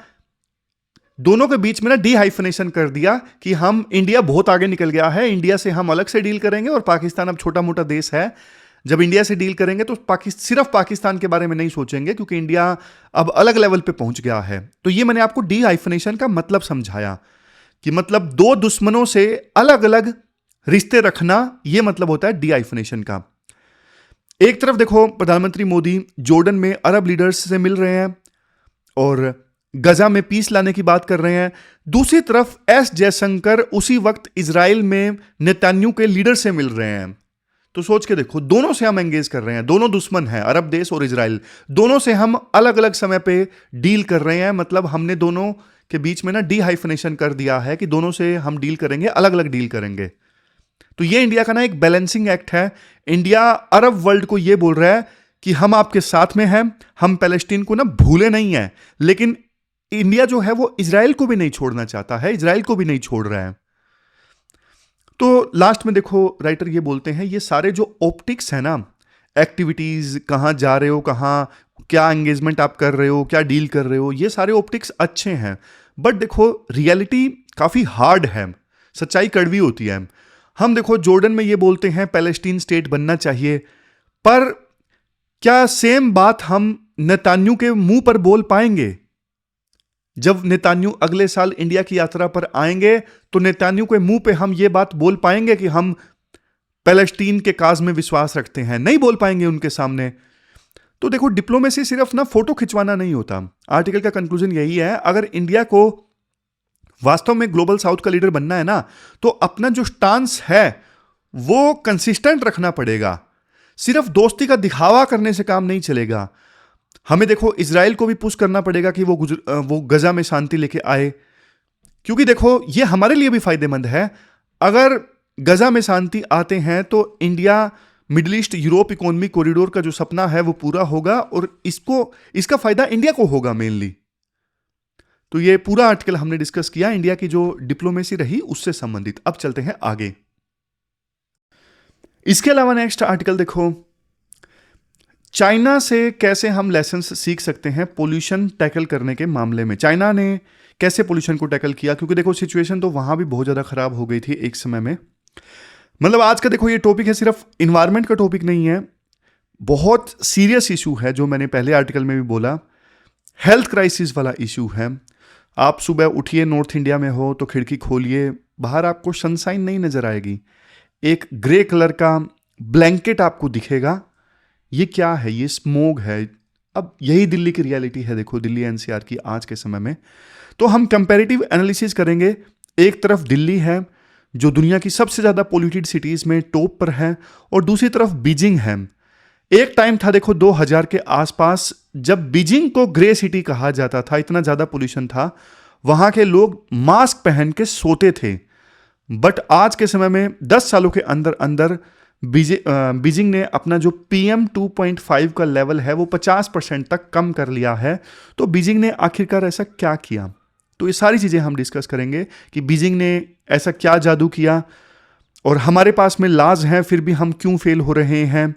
दोनों के बीच में ना डी हाइफनेशन कर दिया कि हम, इंडिया बहुत आगे निकल गया है, इंडिया से हम अलग से डील करेंगे और पाकिस्तान अब छोटा मोटा देश है। जब इंडिया से डील करेंगे तो सिर्फ पाकिस्तान के बारे में नहीं सोचेंगे क्योंकि इंडिया अब अलग लेवल पे पहुंच गया है। तो ये मैंने आपको डी हाइफनेशन का मतलब समझाया कि मतलब दो दुश्मनों से अलग अलग रिश्ते रखना, ये मतलब होता है डी हाइफनेशन का। एक तरफ देखो प्रधानमंत्री मोदी जॉर्डन में अरब लीडर्स से मिल रहे हैं और गजा में पीस लाने की बात कर रहे हैं। दूसरी तरफ एस जयशंकर उसी वक्त इजराइल में नेतन्याहू के लीडर से मिल रहे हैं। तो सोच के देखो, दोनों से हम एंगेज कर रहे हैं, दोनों दुश्मन हैं, अरब देश और इजराइल, दोनों से हम अलग अलग समय पे डील कर रहे हैं। मतलब हमने दोनों के बीच में ना डी हाइफनेशन कर दिया है कि दोनों से हम डील करेंगे, अलग अलग डील करेंगे। तो ये इंडिया का ना एक बैलेंसिंग एक्ट है। इंडिया अरब वर्ल्ड को ये बोल रहा है कि हम आपके साथ में हैं, हम पैलेस्टीन को ना भूले नहीं हैं, लेकिन इंडिया जो है वो इजराइल को भी नहीं छोड़ना चाहता है, इजराइल को भी नहीं छोड़ रहा है। तो लास्ट में देखो राइटर ये बोलते हैं ये सारे जो ऑप्टिक्स है ना, एक्टिविटीज, कहाँ जा रहे हो, कहाँ क्या एंगेजमेंट आप कर रहे हो, क्या डील कर रहे हो, ये सारे ऑप्टिक्स अच्छे हैं। बट देखो रियलिटी काफी हार्ड है, सच्चाई कड़वी होती है। हम देखो जॉर्डन में ये बोलते हैं पैलेस्टीन स्टेट बनना चाहिए, पर क्या सेम बात हम नेतन्याहू के मुंह पर बोल पाएंगे? जब नेतन्याहू अगले साल इंडिया की यात्रा पर आएंगे तो नेतन्याहू के मुंह पे हम ये बात बोल पाएंगे कि हम पैलेस्टीन के काज में विश्वास रखते हैं? नहीं बोल पाएंगे उनके सामने। तो देखो डिप्लोमेसी सिर्फ ना फोटो खिंचवाना नहीं होता। आर्टिकल का कंक्लूजन यही है, अगर इंडिया को वास्तव में ग्लोबल साउथ का लीडर बनना है ना, तो अपना जो स्टांस है वो कंसिस्टेंट रखना पड़ेगा। सिर्फ दोस्ती का दिखावा करने से काम नहीं चलेगा। हमें देखो इजराइल को भी पुश करना पड़ेगा कि वो गजा में शांति लेके आए, क्योंकि देखो ये हमारे लिए भी फायदेमंद है। अगर गजा में शांति आते हैं तो India middle east Europe economic corridor का जो सपना है वो पूरा होगा और इसका फायदा इंडिया को होगा मेनली। तो ये पूरा आर्टिकल हमने डिस्कस किया इंडिया की जो डिप्लोमेसी रही उससे संबंधित। अब चलते हैं आगे। इसके अलावा नेक्स्ट आर्टिकल देखो, चाइना से कैसे हम लेसन्स सीख सकते हैं पोल्यूशन टैकल करने के मामले में। चाइना ने कैसे पोल्यूशन को टैकल किया, क्योंकि देखो सिचुएशन तो वहां भी बहुत ज़्यादा खराब हो गई थी एक समय में। मतलब आज का देखो ये टॉपिक है, सिर्फ इन्वायरमेंट का टॉपिक नहीं है, बहुत सीरियस इशू है, जो मैंने पहले आर्टिकल में भी बोला, हेल्थ क्राइसिस वाला इशू है। आप सुबह उठिए, नॉर्थ इंडिया में हो तो खिड़की खोलिए, बाहर आपको सनशाइन नहीं नजर आएगी, एक ग्रे कलर का ब्लैंकेट आपको दिखेगा। ये क्या है? ये स्मोग है। अब यही दिल्ली की रियलिटी है, देखो दिल्ली एनसीआर की आज के समय में। तो हम कंपैरेटिव एनालिसिस करेंगे। एक तरफ दिल्ली है जो दुनिया की सबसे ज़्यादा पोल्यूटेड सिटीज़ में टॉप पर है, और दूसरी तरफ बीजिंग है। एक टाइम था देखो 2000 के आसपास, जब बीजिंग को ग्रे सिटी कहा जाता था, इतना ज़्यादा पोल्यूशन था, वहाँ के लोग मास्क पहन के सोते थे। बट आज के समय में 10 सालों के अंदर अंदर बीजिंग ने अपना जो PM 2.5 का लेवल है वो 50% तक कम कर लिया है। तो बीजिंग ने आखिरकार ऐसा क्या किया? तो ये सारी चीज़ें हम डिस्कस करेंगे कि बीजिंग ने ऐसा क्या जादू किया, और हमारे पास में लाज हैं फिर भी हम क्यों फेल हो रहे हैं।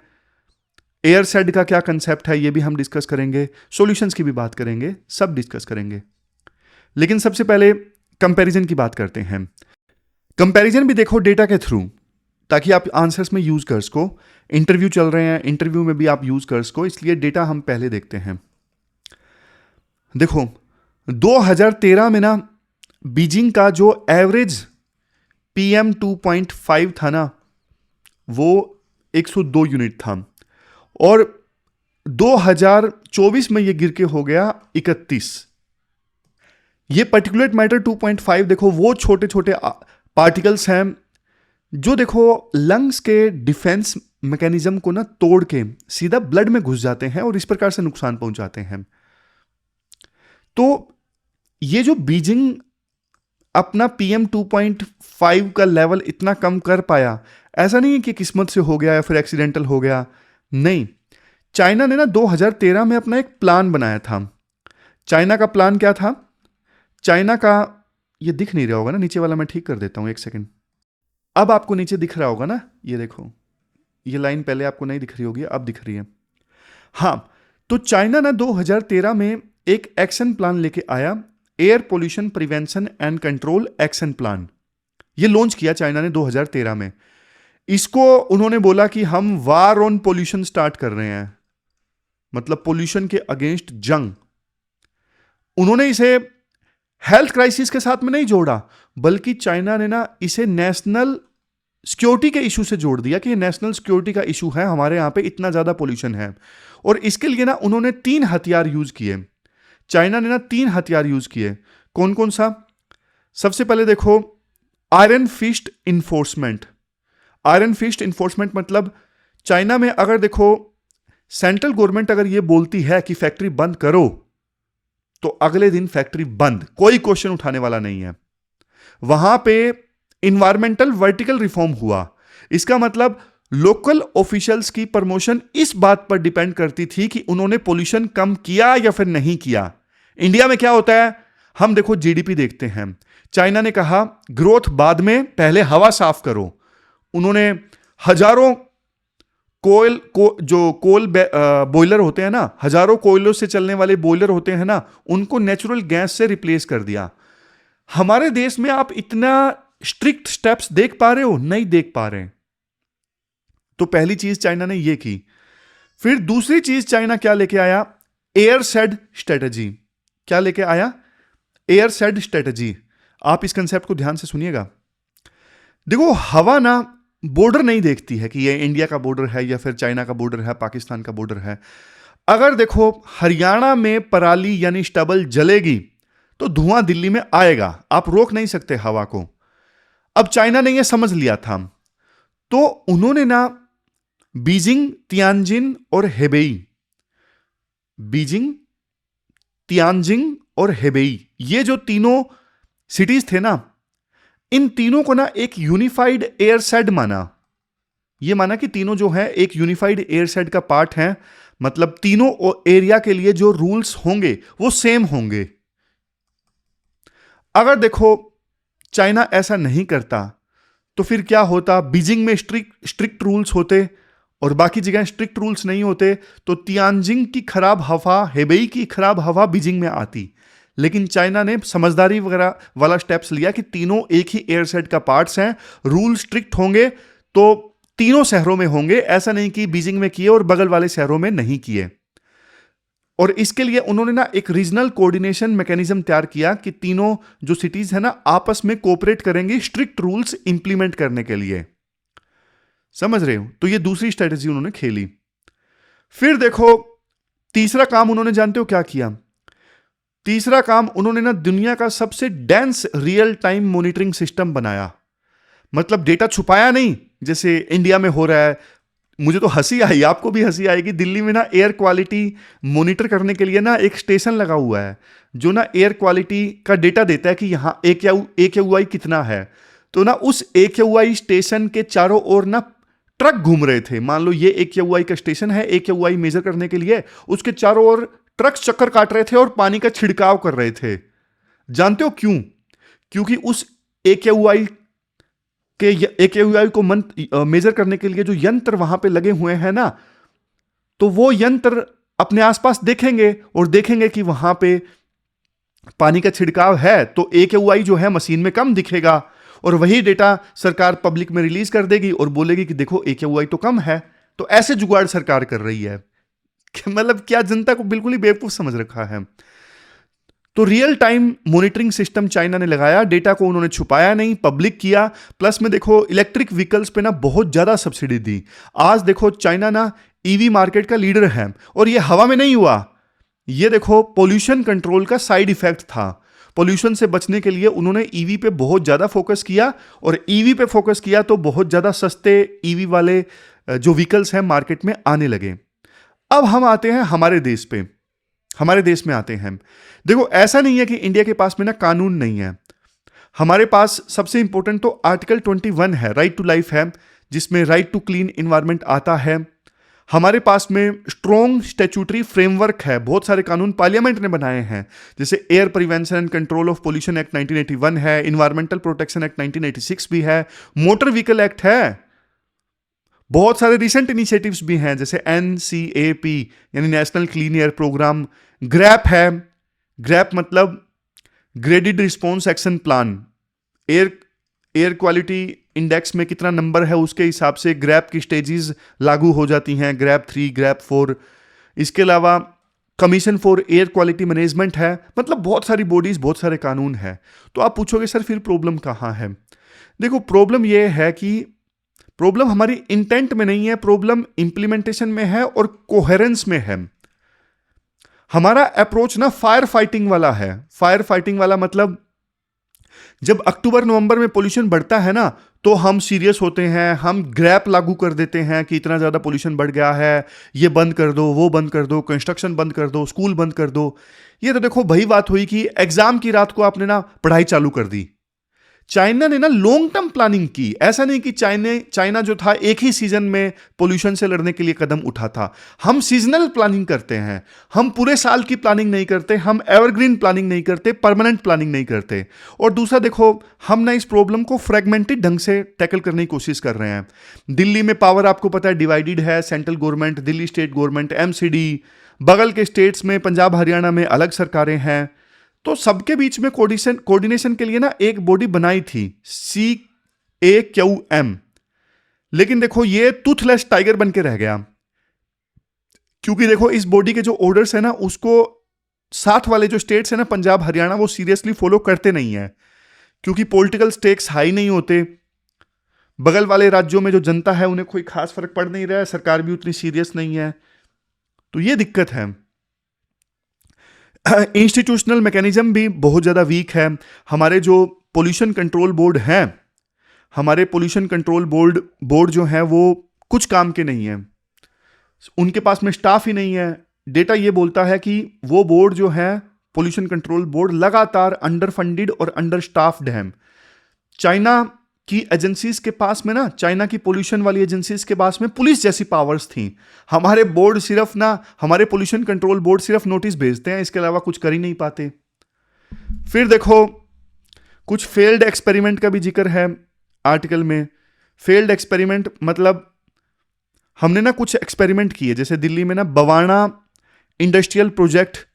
एयर सेड का क्या कंसेप्ट है ये भी हम डिस्कस करेंगे, सॉल्यूशंस की भी बात करेंगे, सब डिस्कस करेंगे। लेकिन सबसे पहले कंपैरिजन की बात करते हैं। कंपैरिजन भी देखो डेटा के थ्रू, ताकि आप आंसर्स में यूज कर सको। इंटरव्यू चल रहे हैं, इंटरव्यू में भी आप यूज कर सको, इसलिए डेटा हम पहले देखते हैं। देखो 2013 में ना बीजिंग का जो एवरेज PM 2.5 था ना, वो 102 यूनिट था, और 2024 में ये गिर के हो गया 31। ये पर्टिकुलेट मैटर 2.5 देखो वो छोटे छोटे पार्टिकल्स हैं जो देखो लंग्स के डिफेंस मैकेनिज्म को ना तोड़ के सीधा ब्लड में घुस जाते हैं और इस प्रकार से नुकसान पहुंचाते हैं। तो ये जो बीजिंग अपना PM 2.5 का लेवल इतना कम कर पाया, ऐसा नहीं है कि किस्मत से हो गया या फिर एक्सीडेंटल हो गया, नहीं। चाइना ने ना 2013 में अपना एक प्लान बनाया था। चाइना का प्लान क्या था? चाइना का, ये दिख नहीं रहा होगा ना नीचे वाला, मैं ठीक कर देता हूं, एक सेकंड। अब आपको नीचे दिख रहा होगा ना, ये देखो, ये लाइन पहले आपको नहीं दिख रही होगी, अब दिख रही है। हाँ, तो चाइना ना 2013 में एक एक्शन प्लान लेके आया, air pollution prevention and control action plan. ये लॉन्च किया चाइना ने 2013 में। इसको उन्होंने बोला कि हम वार ऑन पोल्यूशन स्टार्ट कर रहे हैं, मतलब पोल्यूशन के अगेंस्ट जंग। उन्होंने इसे हेल्थ क्राइसिस के साथ में नहीं जोड़ा, बल्कि चाइना ने ना इसे नेशनल सिक्योरिटी के इशू से जोड़ दिया कि ये नेशनल सिक्योरिटी का इशू है, हमारे यहां पे इतना ज्यादा पोल्यूशन है। और इसके लिए ना उन्होंने 3 हथियार यूज किए। चाइना ने ना 3 हथियार यूज किए। कौन कौन सा? सबसे पहले देखो iron fist enforcement. Iron fist enforcement मतलब चाइना में अगर देखो सेंट्रल गवर्नमेंट अगर ये बोलती है कि फैक्ट्री बंद करो, तो अगले दिन फैक्ट्री बंद, कोई क्वेश्चन उठाने वाला नहीं है। वहां पे इन्वायरमेंटल वर्टिकल रिफॉर्म हुआ। इसका मतलब लोकल ऑफिशियल्स की प्रमोशन इस बात पर डिपेंड करती थी कि उन्होंने पोल्यूशन कम किया या फिर नहीं किया। इंडिया में क्या होता है, हम देखो जीडीपी देखते हैं। चाइना ने कहा ग्रोथ बाद में, पहले हवा साफ करो। उन्होंने हजारों कोल बॉयलर होते हैं ना, हजारों कोयलों से चलने वाले बॉयलर होते हैं ना, उनको नेचुरल गैस से रिप्लेस कर दिया। हमारे देश में आप इतना स्ट्रिक्ट स्टेप्स देख पा रहे हो? नहीं देख पा रहे। तो पहली चीज चाइना ने ये की। फिर दूसरी चीज चाइना क्या लेके आया? Air said strategy. क्या लेके आया? Air said strategy. आप इस कंसेप्ट को ध्यान से सुनिएगा। देखो हवा ना बॉर्डर नहीं देखती है कि ये इंडिया का बॉर्डर है या फिर चाइना का बॉर्डर है, पाकिस्तान का बॉर्डर है। अगर देखो हरियाणा में पराली यानी स्टबल जलेगी तो धुआं दिल्ली में आएगा, आप रोक नहीं सकते हवा को। अब चाइना ने यह समझ लिया था, तो उन्होंने ना बीजिंग, तियानजिन और हेबेई, बीजिंग, तियानजिन और हेबेई, ये जो तीनों सिटीज थे ना, इन तीनों को ना एक यूनिफाइड एयर सेड माना। ये माना कि तीनों जो है एक यूनिफाइड एयर सेड का पार्ट है, मतलब तीनों एरिया के लिए जो रूल्स होंगे वो सेम होंगे। अगर देखो चाइना ऐसा नहीं करता तो फिर क्या होता? बीजिंग में स्ट्रिक्ट रूल्स होते और बाकी जगह स्ट्रिक्ट रूल्स नहीं होते, तो तियानजिन की खराब हवा, हेबेई की खराब हवा बीजिंग में आती। लेकिन चाइना ने समझदारी वगैरह वाला स्टेप्स लिया कि तीनों एक ही एयर सेड का पार्ट्स हैं, रूल स्ट्रिक्ट होंगे तो तीनों शहरों में होंगे, ऐसा नहीं कि बीजिंग में किए और बगल वाले शहरों में नहीं किए। और इसके लिए उन्होंने ना एक रीजनल कोऑर्डिनेशन मैकेनिज्म तैयार किया कि तीनों जो सिटीज है ना आपस में कोऑपरेट करेंगी स्ट्रिक्ट रूल्स इंप्लीमेंट करने के लिए। समझ रहे हो? तो ये दूसरी स्ट्रेटेजी उन्होंने खेली। फिर देखो तीसरा काम उन्होंने जानते हो क्या किया? तीसरा काम उन्होंने ना दुनिया का सबसे dense real time monitoring system बनाया। मतलब डेटा छुपाया नहीं जैसे इंडिया में हो रहा है। मुझे तो हंसी आई, आपको भी हंसी आएगी। दिल्ली में ना एयर क्वालिटी मॉनिटर करने के लिए ना एक स्टेशन लगा हुआ है जो ना एयर क्वालिटी का डेटा देता है कि यहाँ AQI कितना है। तो ना उस AQI स्टेशन के चारों ओर ना ट्रक घूम रहे थे। मान लो ये AQI का स्टेशन है, AQI मेजर करने के लिए उसके चारों ओर ट्रक चक्कर काट रहे थे और पानी का छिड़काव कर रहे थे। जानते हो क्यों? क्योंकि उस AQI को मेजर करने के लिए जो यंत्र वहां पे लगे हुए हैं ना, तो वो यंत्र अपने आसपास देखेंगे और देखेंगे कि वहां पे पानी का छिड़काव है तो AQI जो है मशीन में कम दिखेगा और वही डेटा सरकार पब्लिक में रिलीज कर देगी और बोलेगी कि देखो AQI तो कम है। तो ऐसे जुगाड़ सरकार कर रही है। मतलब क्या जनता को बिल्कुल ही बेवकूफ समझ रखा है। तो real time monitoring system China ने लगाया, डेटा को उन्होंने छुपाया नहीं, पब्लिक किया। प्लस में देखो इलेक्ट्रिक व्हीकल्स पे ना बहुत ज्यादा सब्सिडी दी। आज देखो चाइना ना EV मार्केट का लीडर है और ये हवा में नहीं हुआ। ये देखो पोल्यूशन कंट्रोल का साइड इफेक्ट था। पोल्यूशन से बचने के लिए उन्होंने EV पे बहुत ज्यादा फोकस किया और EV पे फोकस किया तो बहुत ज्यादा सस्ते EV वाले जो व्हीकल्स हैं मार्केट में आने लगे। अब हम आते हैं हमारे देश पे। हमारे देश में आते हैं। देखो ऐसा नहीं है कि इंडिया के पास में ना कानून नहीं है। हमारे पास सबसे इंपॉर्टेंट तो आर्टिकल 21 है, राइट टू लाइफ है, जिसमें राइट टू क्लीन इन्वायरमेंट आता है। हमारे पास में स्ट्रॉन्ग स्टैट्यूटरी फ्रेमवर्क है, बहुत सारे कानून पार्लियामेंट ने बनाए हैं, जैसे air prevention and control of pollution act 1981 है, इन्वायरमेंटल प्रोटेक्शन एक्ट 1986 भी है, मोटर व्हीकल एक्ट है। बहुत सारे रिसेंट इनिशिएटिव्स भी हैं जैसे NCAP यानी national clean air programme, GRAP है। ग्रैप मतलब graded response action plan. Air quality index में कितना नंबर है उसके हिसाब से ग्रैप की स्टेजेस लागू हो जाती हैं, ग्रैप 3, ग्रैप 4। इसके अलावा commission for air quality management है। मतलब बहुत सारी बॉडीज, बहुत सारे कानून है। तो आप पूछोगे सर फिर प्रॉब्लम कहाँ है? देखो प्रॉब्लम यह है कि प्रॉब्लम हमारी इंटेंट में नहीं है, प्रॉब्लम इंप्लीमेंटेशन में है और कोहेरेंस में है। हमारा अप्रोच ना फायर फाइटिंग वाला है। फायर फाइटिंग वाला मतलब जब अक्टूबर नवंबर में पोल्यूशन बढ़ता है ना तो हम सीरियस होते हैं, हम ग्रैप लागू कर देते हैं कि इतना ज्यादा पोल्यूशन बढ़ गया है, ये बंद कर दो, वो बंद कर दो, कंस्ट्रक्शन बंद कर दो, स्कूल बंद कर दो। ये तो देखो वही बात हुई कि एग्जाम की रात को आपने ना पढ़ाई चालू कर दी। चाइना ने ना लॉन्ग टर्म प्लानिंग की। ऐसा नहीं कि चाइना जो था एक ही सीजन में पोल्यूशन से लड़ने के लिए कदम उठा था। हम सीजनल प्लानिंग करते हैं, हम पूरे साल की प्लानिंग नहीं करते, हम एवरग्रीन प्लानिंग नहीं करते, परमानेंट प्लानिंग नहीं करते। और दूसरा देखो हम ना इस प्रॉब्लम को फ्रेगमेंटेड ढंग से टैकल करने की कोशिश कर रहे हैं। दिल्ली में पावर आपको पता है डिवाइडेड है, central government, Delhi state government, MCD, बगल के स्टेट्स में पंजाब हरियाणा में अलग सरकारें हैं। तो सबके बीच में कोऑर्डिनेशन के लिए ना एक बॉडी बनाई थी, CAQM। लेकिन देखो ये टूथलेस टाइगर बन के रह गया, क्योंकि देखो इस बॉडी के जो ऑर्डर्स है ना उसको साथ वाले जो स्टेट्स है ना पंजाब हरियाणा वो सीरियसली फॉलो करते नहीं है, क्योंकि पॉलिटिकल स्टेक्स हाई नहीं होते। बगल वाले राज्यों में जो जनता है उन्हें कोई खास फर्क पड़ नहीं रहा है, सरकार भी उतनी सीरियस नहीं है। तो ये दिक्कत है। इंस्टीट्यूशनल मैकेनिज्म भी बहुत ज़्यादा वीक है। हमारे जो पोल्यूशन कंट्रोल बोर्ड हैं, हमारे पोल्यूशन कंट्रोल बोर्ड जो है वो कुछ काम के नहीं है। उनके पास में स्टाफ ही नहीं है। डेटा ये बोलता है कि वो बोर्ड जो है पोल्यूशन कंट्रोल बोर्ड लगातार अंडर फंडेड और अंडर स्टाफ्ड है। चाइना की एजेंसीज के पास में ना, चाइना की पोल्यूशन वाली एजेंसीज के पास में पुलिस जैसी पावर्स थी। हमारे बोर्ड सिर्फ ना, हमारे पोल्यूशन कंट्रोल बोर्ड सिर्फ नोटिस भेजते हैं, इसके अलावा कुछ कर ही नहीं पाते। फिर देखो कुछ फेल्ड एक्सपेरिमेंट का भी जिक्र है आर्टिकल में। फेल्ड एक्सपेरिमेंट मतलब हमने ना कुछ एक्सपेरिमेंट किए, जैसे दिल्ली में ना बवाना इंडस्ट्रियल प्रोजेक्ट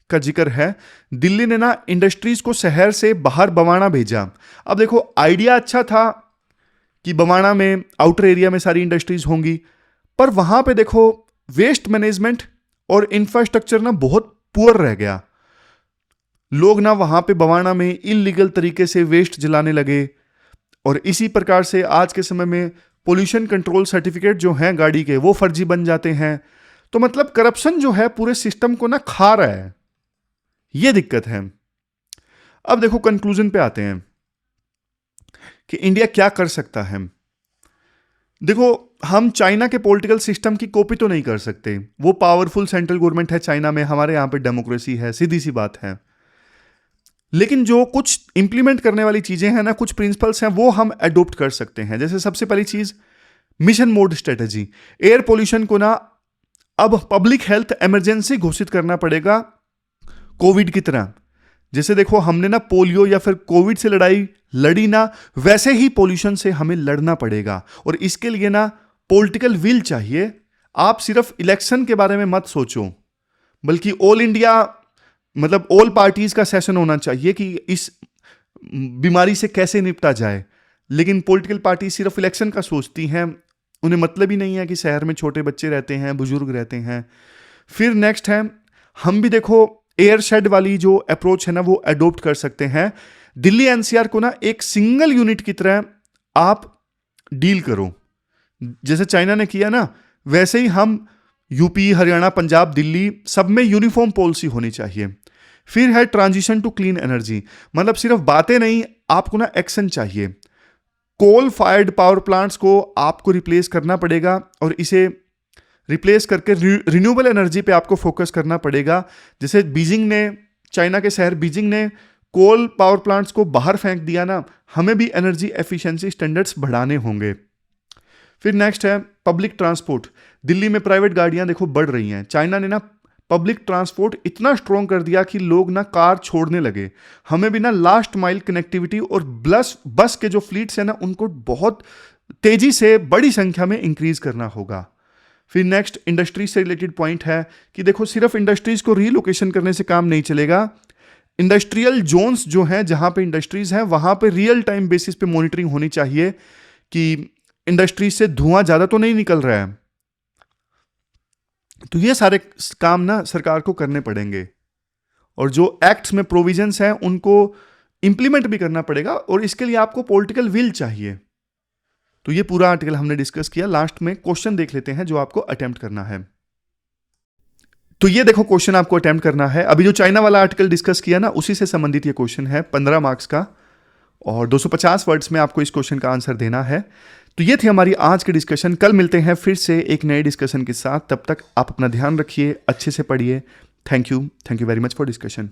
का जिक्र है। दिल्ली ने ना इंडस्ट्रीज को शहर से बाहर बवाना भेजा। अब देखो आइडिया अच्छा था कि बवाना में आउटर एरिया में सारी इंडस्ट्रीज होंगी, पर वहां पे देखो वेस्ट मैनेजमेंट और इंफ्रास्ट्रक्चर ना बहुत पुअर रह गया। लोग ना वहां पे बवाना में इलीगल तरीके से वेस्ट जलाने लगे, और इसी प्रकार से आज के समय में पोल्यूशन कंट्रोल सर्टिफिकेट जो हैं गाड़ी के वो फर्जी बन जाते हैं। तो मतलब करप्शन जो है पूरे सिस्टम को ना खा रहा है, ये दिक्कत है। अब देखो कंक्लूजन पे आते हैं कि इंडिया क्या कर सकता है। देखो, हम चाइना के पॉलिटिकल सिस्टम की कॉपी तो नहीं कर सकते, वो पावरफुल सेंट्रल गवर्नमेंट है चाइना में, हमारे यहां पे डेमोक्रेसी है, सीधी सी बात है। लेकिन जो कुछ इंप्लीमेंट करने वाली चीजें हैं ना, कुछ प्रिंसिपल्स हैं, वो हम अडॉप्ट कर सकते हैं। जैसे सबसे पहली चीज, mission mode strategy. Air pollution को ना अब पब्लिक हेल्थ इमरजेंसी घोषित करना पड़ेगा, कोविड की तरह। जैसे देखो हमने ना पोलियो या फिर कोविड से लड़ाई लड़ी ना, वैसे ही पोल्यूशन से हमें लड़ना पड़ेगा। और इसके लिए ना पॉलिटिकल विल चाहिए। आप सिर्फ इलेक्शन के बारे में मत सोचो, बल्कि ऑल इंडिया मतलब ऑल पार्टीज का सेशन होना चाहिए कि इस बीमारी से कैसे निपटा जाए। लेकिन पॉलिटिकल पार्टी सिर्फ इलेक्शन का सोचती हैं, उन्हें मतलब ही नहीं है कि शहर में छोटे बच्चे रहते हैं, बुजुर्ग रहते हैं। फिर नेक्स्ट है, हम भी देखो एयर शेड वाली जो अप्रोच है ना वो अडॉप्ट कर सकते हैं। दिल्ली एनसीआर को ना एक सिंगल यूनिट की तरह आप डील करो, जैसे चाइना ने किया ना, वैसे ही हम यूपी, हरियाणा, पंजाब, दिल्ली सब में यूनिफॉर्म पॉलिसी होनी चाहिए। फिर है ट्रांजिशन टू क्लीन एनर्जी, मतलब सिर्फ बातें नहीं, आपको ना एक्शन चाहिए। कोल फायर्ड पावर प्लांट्स को आपको रिप्लेस करना पड़ेगा, और इसे रिप्लेस करके रिन्यूएबल एनर्जी पे आपको फोकस करना पड़ेगा। जैसे बीजिंग ने, चाइना के शहर बीजिंग ने कोल पावर प्लांट्स को बाहर फेंक दिया ना, हमें भी एनर्जी एफिशिएंसी स्टैंडर्ड्स बढ़ाने होंगे। फिर नेक्स्ट है पब्लिक ट्रांसपोर्ट। दिल्ली में प्राइवेट गाड़ियां देखो बढ़ रही हैं, चाइना ने ना पब्लिक ट्रांसपोर्ट इतना स्ट्रॉन्ग कर दिया कि लोग ना कार छोड़ने लगे। हमें भी ना लास्ट माइल कनेक्टिविटी और बस के जो फ्लीट्स है ना उनको बहुत तेजी से बड़ी संख्या में इंक्रीज करना होगा। फिर नेक्स्ट इंडस्ट्री से रिलेटेड पॉइंट है कि देखो सिर्फ इंडस्ट्रीज को रीलोकेशन करने से काम नहीं चलेगा। इंडस्ट्रियल जोन्स जो हैं, जहां पे इंडस्ट्रीज हैं, वहां पे रियल टाइम बेसिस पे मॉनिटरिंग होनी चाहिए कि इंडस्ट्रीज से धुआं ज्यादा तो नहीं निकल रहा है। तो ये सारे काम ना सरकार को करने पड़ेंगे, और जो एक्ट्स में प्रोविजंस हैं उनको इंप्लीमेंट भी करना पड़ेगा, और इसके लिए आपको पॉलिटिकल विल चाहिए। तो ये पूरा आर्टिकल हमने डिस्कस किया। लास्ट में क्वेश्चन देख लेते हैं जो आपको अटेम्प्ट करना है। तो ये देखो क्वेश्चन आपको अटेम्प्ट करना है। अभी जो चाइना वाला आर्टिकल डिस्कस किया ना, उसी से संबंधित ये क्वेश्चन है, 15 मार्क्स का, और 250 वर्ड्स में आपको इस क्वेश्चन का आंसर देना है। तो ये थी हमारी आज की डिस्कशन। कल मिलते हैं फिर से एक नए डिस्कशन के साथ। तब तक आप अपना ध्यान रखिए, अच्छे से पढ़िए। Thank you very much for discussion.